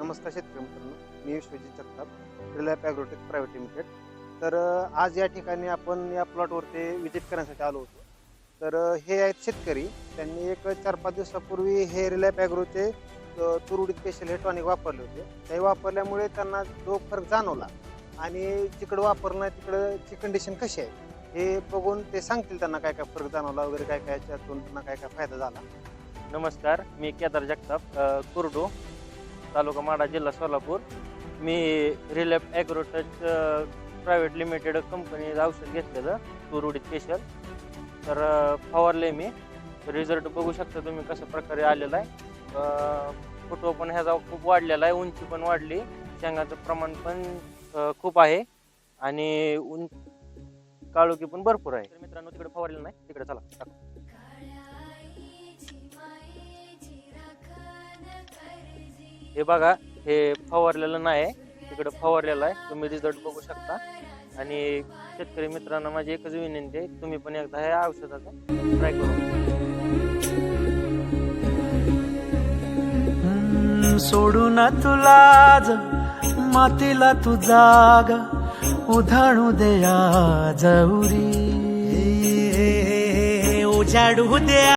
नमस्कार शेतकरी मित्रांनो, मी विश्वजित जगताप, रिलायन्स ॲग्रोटेक प्रायव्हेट लिमिटेड. तर आज या ठिकाणी आपण या प्लॉटवरती विजिट करण्यासाठी आलो होतो. तर हे आहेत शेतकरी. त्यांनी एक 4-5 दिवसापूर्वी हे रिलायन्स ॲग्रोचे तुरुडीत स्पेशल हे टॉनिक वापरले होते. ते वापरल्यामुळे त्यांना जो फरक जाणवला आणि जिकडं वापरलं नाही तिकडची कंडिशन कशी आहे हे बघून ते सांगतील त्यांना काय काय फरक जाणवला वगैरे, काय काय याच्यातून त्यांना काय काय फायदा झाला. नमस्कार, मी केदार जगताप, कुर्डू, तालुका माढा, जिल्हा सोलापूर. मी रिलायन्स ॲग्रोटेक प्रायव्हेट लिमिटेड कंपनीचं औषध घेतलेलं तुरुडीत स्पेशल. तर फवारले मी. रिझल्ट बघू शकता तुम्ही कशा प्रकारे आलेला आहे. फुटवा पण ह्याचा खूप वाढलेला आहे, उंची पण वाढली, शेंगाचं प्रमाण पण खूप आहे आणि काळोखी पण भरपूर आहे. तर मित्रांनो, तिकडे फवारलेलं नाही, तिकडे चला. हे बघा, हे फवारलेलं नाही, तिकडं फवारलेलं आहे. तुम्ही रिझल्ट बघू शकता. आणि शेतकरी मित्रांना माझी एकच विनंती आहे, तुम्ही पण एकदा ह्या औषधाचा ट्राय करून. सोडून तुला मातीला तू जाग उधाणू दे जौरी उजाडू दे.